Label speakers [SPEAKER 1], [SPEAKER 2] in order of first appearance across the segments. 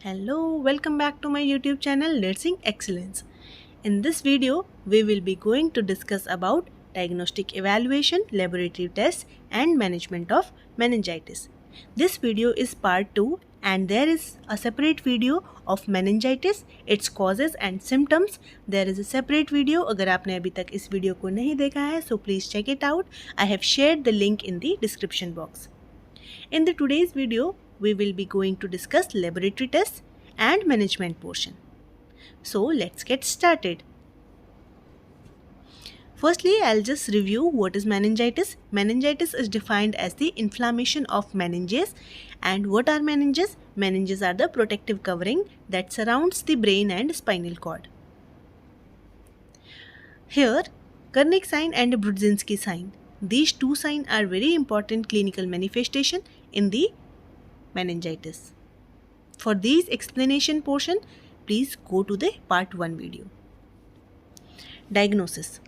[SPEAKER 1] Hello, welcome back to my YouTube channel Nursing Excellence. In this video, we will be going to discuss about diagnostic evaluation, laboratory tests and management of meningitis. This video is part 2 and there is a separate video of meningitis, its causes and symptoms. There is a separate video. अगर आपने अभी तक इस video को नहीं देखा है, so please check it out. I have shared the link in the description box. In the today's video, we will be going to discuss laboratory tests and management portion. So let's get started. Firstly, I'll just review what is meningitis. Meningitis is defined as the inflammation of meninges. And what are meninges? Meninges are the protective covering that surrounds the brain and spinal cord. Here, Kernig sign and Brudzinski sign. These two signs are very important clinical manifestation in the meningitis. For these explanation portion, please go to the part 1 video. Diagnosis.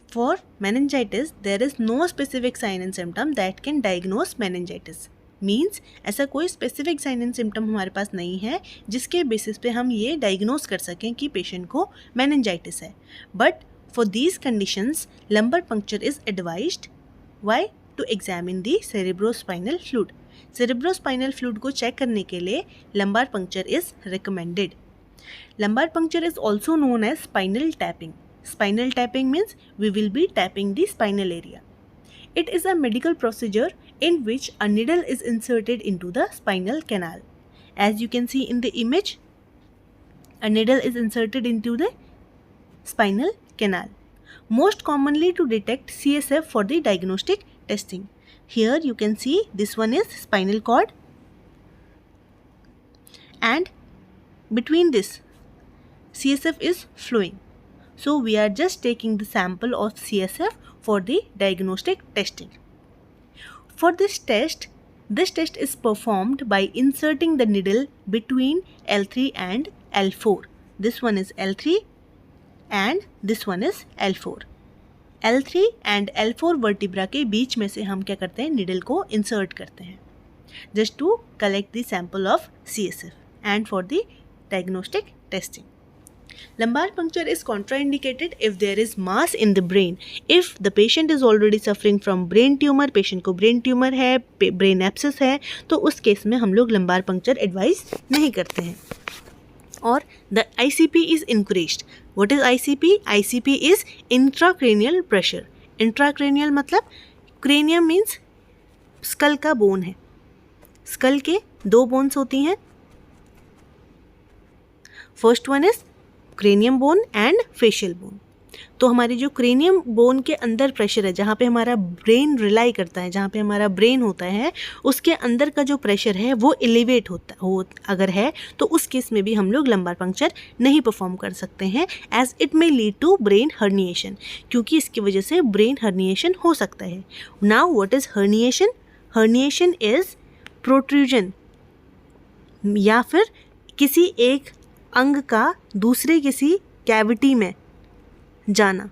[SPEAKER 1] For meningitis, there is no specific sign and symptom that can diagnose meningitis. Means ऐसा कोई specific sign and symptom हमारे पास नहीं है जिसके basis पे हम ये diagnose कर सकें कि पेशेंट को meningitis है. But for these conditions, lumbar puncture is advised. Why? To examine the cerebrospinal fluid. Cerebrospinal fluid को चेक करने के लिए lumbar puncture is recommended. Lumbar puncture is also known as spinal tapping. Spinal tapping means we will be tapping the spinal area. It is a medical procedure in which a needle is inserted into the spinal canal. As you can see in the image, a needle is inserted into the spinal canal. Most commonly to detect CSF for the diagnostic testing. Here you can see this one is spinal cord and between this CSF is flowing. So we are just taking the sample of CSF for the diagnostic testing. For this test is performed by inserting the needle between L3 and L4. This one is L3 and this one is L4. L3 and L4 vertebra के बीच में से हम क्या करते हैं, needle को insert करते हैं just to collect the sample of CSF and for the diagnostic testing. Lumbar puncture is contraindicated if there is mass in the brain. If the patient is already suffering from brain tumor, patient को brain tumor है, brain abscess है, तो उस case में हम लोग lumbar puncture advise नहीं करते हैं. Or the ICP is encouraged. What is ICP? ICP is intracranial pressure. Intracranial मतलब cranium means skull का bone है. skull के दो bones होती हैं. First one is cranium bone and facial bone. तो हमारी जो क्रेनियम बोन के अंदर प्रेशर है, जहाँ पे हमारा ब्रेन रिलाई करता है, जहाँ पे हमारा ब्रेन होता है, उसके अंदर का जो प्रेशर है वो एलिवेट अगर है तो उस केस में भी हम लोग लंबार पंक्चर नहीं परफॉर्म कर सकते हैं as it may lead to brain herniation, क्योंकि इसकी वजह से ब्रेन हर्निएशन हो सकता है. Now what is herniation? Herniation is protrusion या फिर किसी एक अंग का दूसरे किसी कैविटी में जाना.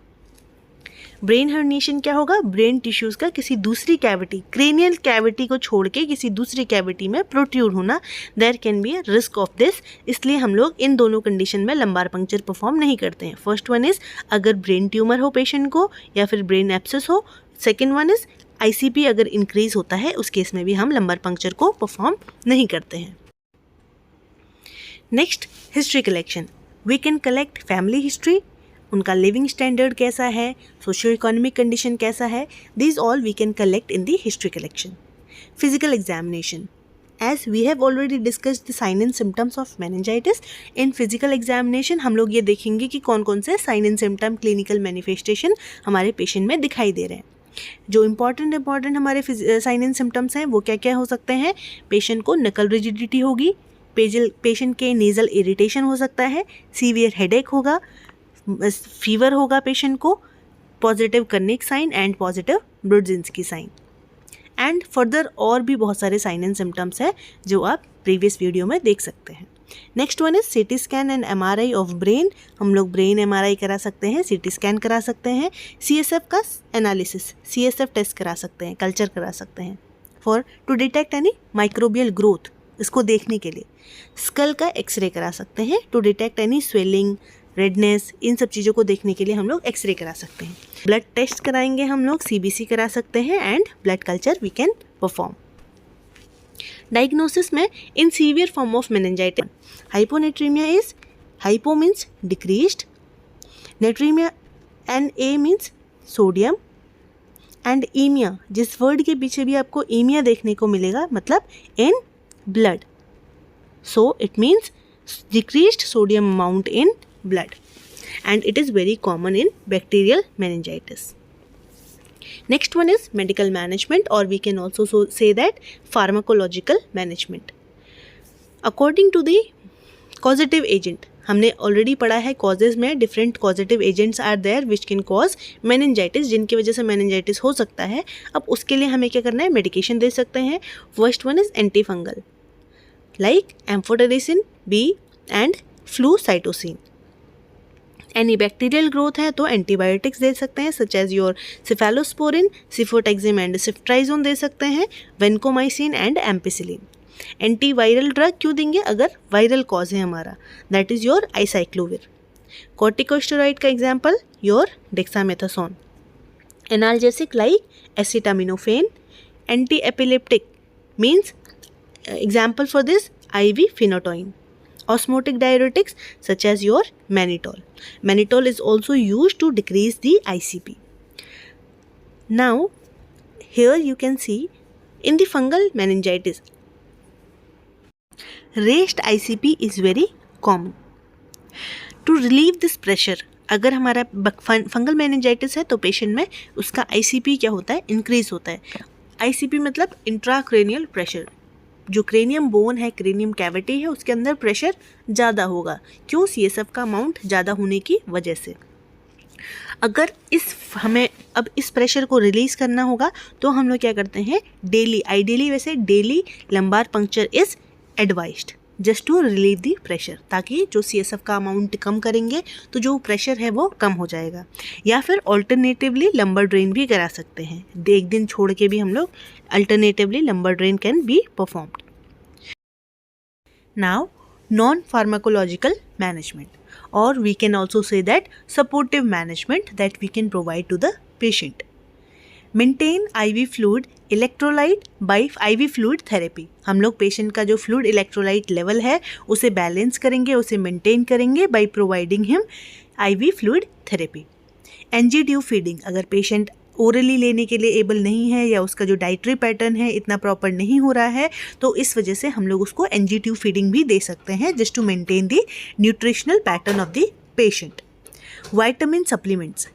[SPEAKER 1] ब्रेन हर्निएशन क्या होगा? ब्रेन टिश्यूज का किसी दूसरी कैविटी, क्रेनियल कैविटी को छोड़ के किसी दूसरी कैविटी में प्रोट्रूड होना. There can be a risk of this. इसलिए हम लोग इन दोनों कंडीशन में लंबार पंक्चर परफॉर्म नहीं करते हैं. फर्स्ट वन इज अगर ब्रेन ट्यूमर हो पेशेंट को या फिर ब्रेन एब्सेस हो. सेकेंड वन इज ICP अगर इंक्रीज होता है, उस केस में भी हम लंबार पंक्चर को परफॉर्म नहीं करते हैं. Next, history collection. We can collect family history, उनका लिविंग स्टैंडर्ड कैसा है, सोशियो इकोनॉमिक कंडीशन कैसा है. This all we can collect in the history collection. Physical examination. As we have already discussed the sign and symptoms of meningitis, in physical examination हम लोग ये देखेंगे कि कौन कौन से sign and symptom clinical manifestation हमारे पेशेंट में दिखाई दे रहे हैं. जो इम्पॉर्टेंट हमारे साइन एंड सिम्टम्स हैं वो क्या क्या हो सकते हैं? पेशेंट को नकल रिजिडिटी होगी, पेशेंट के नेजल इरिटेशन हो सकता है, सीवियर हेडेक होगा, फीवर होगा पेशेंट को, positive Kernig sign and positive Brudzinski sign. And further और भी बहुत सारे साइन एंड सिम्टम्स है जो आप प्रीवियस वीडियो में देख सकते हैं. Next one is CT scan and MRI of brain. हम लोग ब्रेन MRI करा सकते हैं, CT स्कैन करा सकते हैं, CSF का एनालिसिस, CSF टेस्ट करा सकते हैं, कल्चर करा सकते हैं for to detect any microbial growth इसको देखने के लिए स्कल का एक्सरे करा सकते हैं to detect any swelling, redness, इन सब चीज़ों को देखने के लिए हम लोग एक्सरे करा सकते हैं। ब्लड टेस्ट कराएंगे हम लोग, CBC करा सकते हैं and blood culture we can perform. Diagnosis में in severe form of meningitis hyponatremia is, hypo means decreased, natremia and A means sodium and emia, जिस वर्ड के पीछे भी आपको ईमिया देखने को मिलेगा मतलब in blood, so it means decreased sodium amount in blood and it is very common in bacterial meningitis. Next one is medical management, or we can also say that pharmacological management. According to the causative agent, हमने already पढ़ा है causes में different causative agents are there which can cause meningitis, जिनकी वजह से meningitis हो सकता है। अब उसके लिए हमें क्या करना है, मेडिकेशन दे सकते हैं। First one is antifungal like amphotericin B and flucytosine. Any bacterial growth है तो एंटीबायोटिक्स दे सकते हैं such as your cephalosporin, cefotaxime and ceftriaxone दे सकते हैं, vancomycin and ampicillin. Antiviral drug क्यों देंगे, अगर वायरल कॉज है हमारा, दैट इज योर आइसाइक्लोविर। कॉर्टिकोस्टेरॉइड का example your dexamethasone. Analgesic like acetaminophen. Anti epileptic means example for this IV phenytoin. Osmotic diuretics such as your mannitol. Mannitol is also used to decrease the ICP. Now here you can see in the fungal meningitis raised ICP is very common. To relieve this pressure, अगर हमारा fungal meningitis है तो patient में उसका ICP क्या होता है, increase होता है। ICP मतलब इंट्राक्रेनियल प्रेशर, जो क्रेनियम बोन है, क्रेनियम कैविटी है, उसके अंदर प्रेशर ज़्यादा होगा। क्यों, CSF का अमाउंट ज़्यादा होने की वजह से। अगर हमें अब इस प्रेशर को रिलीज़ करना होगा तो हम लोग क्या करते हैं, डेली, आइडियली वैसे daily lumbar puncture is advised just to relieve the pressure, ताकि जो CSF का अमाउंट कम करेंगे तो जो प्रेशर है वो कम हो जाएगा। या फिर ऑल्टरनेटिवली लंबर ड्रेन भी करा सकते हैं, एक दिन छोड़ के भी हम लोग alternatively lumbar drain can be performed. Now non pharmacological management, और we can also say that supportive management that we can provide to the patient. Maintain IV fluid electrolyte by IV fluid therapy. हम लोग patient का जो fluid electrolyte level है उसे balance करेंगे, उसे maintain करेंगे by providing him IV fluid therapy. NG tube feeding, अगर पेशेंट ओरली लेने के लिए एबल नहीं है या उसका जो डाइटरी पैटर्न है इतना प्रॉपर नहीं हो रहा है तो इस वजह से हम लोग उसको NG ट्यूब फीडिंग भी दे सकते हैं just to maintain the nutritional pattern of the patient. Vitamin supplements,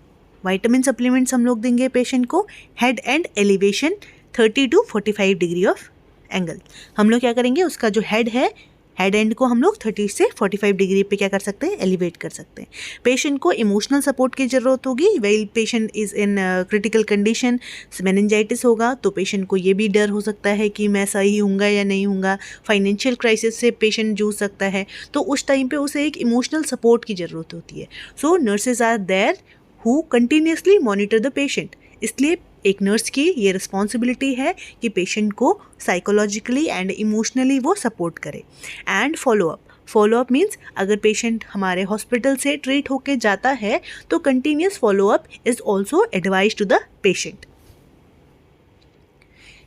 [SPEAKER 1] vitamin supplements हम लोग देंगे पेशेंट को। Head and elevation 30 to 45 degree of angle, हम लोग क्या करेंगे, उसका जो हेड है, हेड एंड को हम लोग 30 से 45 डिग्री पे क्या कर सकते हैं, एलिवेट कर सकते हैं। पेशेंट को इमोशनल सपोर्ट की ज़रूरत होगी, well patient is in critical condition, meningitis होगा तो पेशेंट को ये भी डर हो सकता है कि मैं सही हूँगा या नहीं हूँगा, फाइनेंशियल क्राइसिस से पेशेंट जूझ सकता है, तो उस टाइम पे उसे एक इमोशनल सपोर्ट की ज़रूरत होती है। So nurses are there who continuously monitor the patient, इसलिए एक नर्स की ये रिस्पॉन्सिबिलिटी है कि पेशेंट को साइकोलॉजिकली एंड इमोशनली वो सपोर्ट करे। एंड फॉलोअप मीन्स अगर पेशेंट हमारे हॉस्पिटल से ट्रीट होके जाता है तो continuous follow up is also advise to the patient.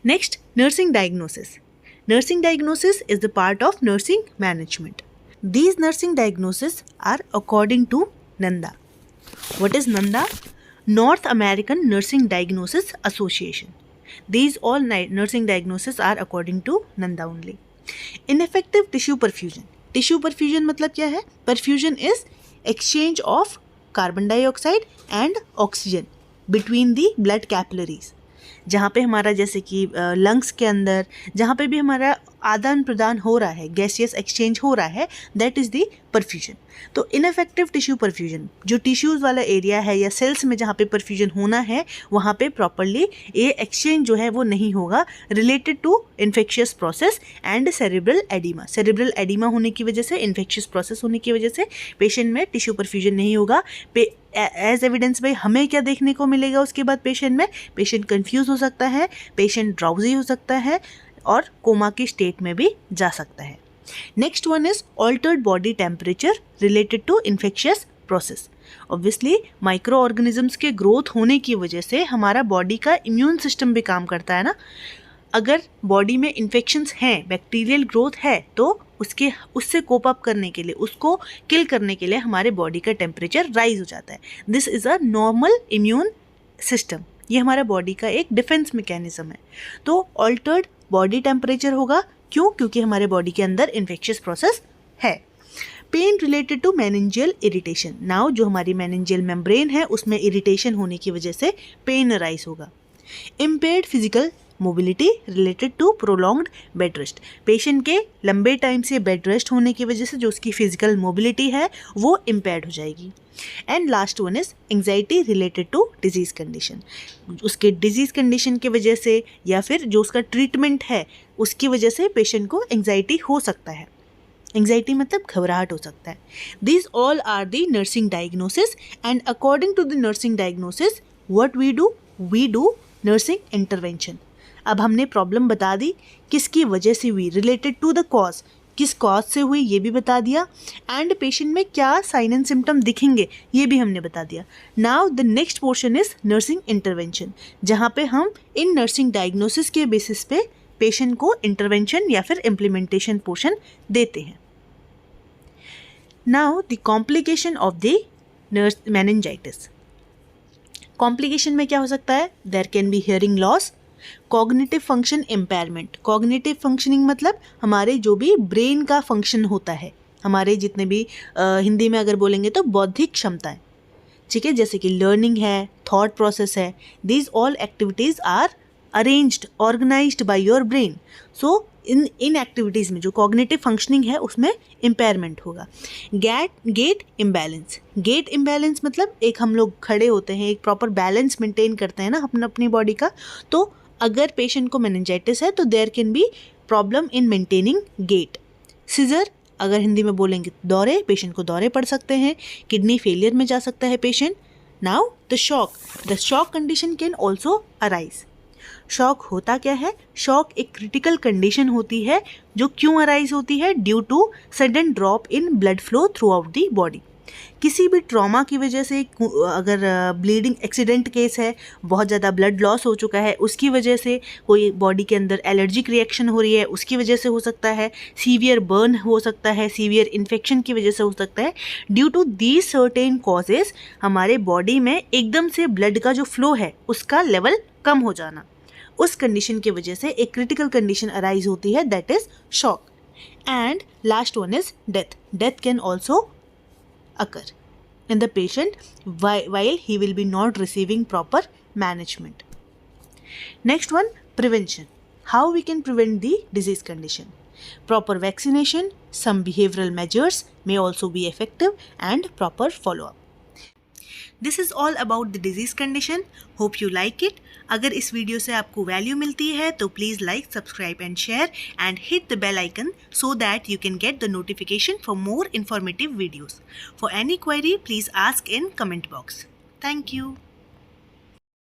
[SPEAKER 1] Next, nursing diagnosis. Nursing diagnosis is the part of nursing management. These nursing diagnoses are according to NANDA. What is NANDA? North American Nursing Diagnosis Association. These all nursing diagnoses are according to NANDA only. Ineffective tissue perfusion. Tissue perfusion मतलब क्या है? Perfusion is exchange of carbon dioxide and oxygen between the blood capillaries. जहाँ पे हमारा जैसे कि lungs के अंदर जहाँ पे भी हमारा आदान प्रदान हो रहा है, गैसियस एक्सचेंज हो रहा है, दैट इज़ द परफ्यूजन. तो इनफेक्टिव टिश्यू परफ्यूजन, जो टिश्यूज़ वाला एरिया है या सेल्स में जहाँ पे परफ्यूजन होना है वहाँ पे प्रॉपरली ये एक्सचेंज जो है वो नहीं होगा, related to infectious process and cerebral oedema. Cerebral oedema होने की वजह से, इन्फेक्शियस प्रोसेस होने की वजह से पेशेंट में टिश्यू परफ्यूजन नहीं होगा. एज एविडेंस भाई हमें क्या देखने को मिलेगा उसके बाद पेशेंट में? पेशेंट कंफ्यूज हो सकता है, पेशेंट ड्राउजी हो सकता है, और कोमा की स्टेट में भी जा सकता है। Next one is altered body temperature related to infectious process. Obviously micro organisms के ग्रोथ होने की वजह से हमारा बॉडी का इम्यून सिस्टम भी काम करता है ना। अगर बॉडी में इन्फेक्शंस हैं, बैक्टीरियल ग्रोथ है, तो उससे कोप अप करने के लिए, उसको किल करने के लिए हमारे बॉडी का टेम्परेचर राइज हो जाता है। This is a normal immune system, ये हमारा बॉडी का एक डिफेंस मैकेनिज्म है। तो ऑल्टर्ड बॉडी टेम्परेचर होगा, क्यों? क्योंकि हमारे बॉडी के अंदर इन्फेक्शियस प्रोसेस है। Pain related to meningeal irritation. Now जो हमारी मेनिंजियल मेम्ब्रेन है उसमें इरिटेशन होने की वजह से पेन अराइज होगा। Impaired physical mobility related to prolonged bed rest. Patient के लंबे टाइम से बेड रेस्ट होने की वजह से जो उसकी फिजिकल मोबिलिटी है वो इम्पेयर्ड हो जाएगी। And last one is anxiety related to disease condition. उसके डिजीज़ कंडीशन की वजह से या फिर जो उसका ट्रीटमेंट है उसकी वजह से पेशेंट को एंग्जाइटी हो सकता है। एंग्जाइटी मतलब घबराहट हो सकता है। These all are the nursing diagnosis and according to the nursing diagnosis what we do nursing intervention। अब हमने प्रॉब्लम बता दी, किसकी वजह से हुई, रिलेटेड टू द कॉज, किस कॉज से हुई ये भी बता दिया, एंड पेशेंट में क्या साइन एंड सिम्टम दिखेंगे ये भी हमने बता दिया। Now the next portion is nursing intervention, जहाँ पे हम इन नर्सिंग डायग्नोसिस के बेसिस पे पेशेंट को इंटरवेंशन या फिर इम्प्लीमेंटेशन पोर्शन देते हैं। Now the complication of the meningitis. Complication में क्या हो सकता है? There can be hearing loss, cognitive function impairment. Cognitive functioning मतलब हमारे जो भी ब्रेन का फंक्शन होता है, हमारे जितने भी हिंदी में अगर बोलेंगे तो बौद्धिक क्षमताएं, ठीक है, जैसे कि लर्निंग है, थॉट प्रोसेस है, these all activities are arranged organized by your brain. So इन एक्टिविटीज़ में जो कॉग्निटिव फंक्शनिंग है उसमें इम्पेयरमेंट होगा। Gate imbalance. गेट इम्बैलेंस मतलब एक हम लोग खड़े होते हैं, एक प्रॉपर बैलेंस मेंटेन करते हैं ना अपनी बॉडी का, तो अगर पेशेंट को मेनिंजाइटिस है तो there can be problem in maintaining gait. Seizure, अगर हिंदी में बोलेंगे दौरे, पेशेंट को दौरे पड़ सकते हैं, किडनी फेलियर में जा सकता है patient. Now the shock condition can also arise. Shock होता क्या है? शॉक एक क्रिटिकल कंडीशन होती है जो क्यों अराइज होती है? Due to sudden drop in blood flow throughout the body. किसी भी ट्रॉमा की वजह से, अगर ब्लीडिंग एक्सीडेंट केस है, बहुत ज़्यादा ब्लड लॉस हो चुका है, उसकी वजह से कोई बॉडी के अंदर एलर्जिक रिएक्शन हो रही है, उसकी वजह से हो सकता है, सीवियर बर्न हो सकता है, सीवियर इन्फेक्शन की वजह से हो सकता है। Due to these certain causes हमारे बॉडी में एकदम से ब्लड का जो फ्लो है उसका लेवल कम हो जाना, उस कंडीशन की वजह से एक क्रिटिकल कंडीशन अराइज होती है, that is shock. And last one is death. Death can also occur in the patient while he will be not receiving proper management. Next one, prevention. How we can prevent the disease condition? Proper vaccination, some behavioral measures may also be effective, and proper follow-up. This is all about the disease condition. Hope you like it. अगर इस video से आपको value मिलती है तो please like, subscribe and share and hit the bell icon so that you can get the notification for more informative videos. For any query, please ask in comment box. Thank you.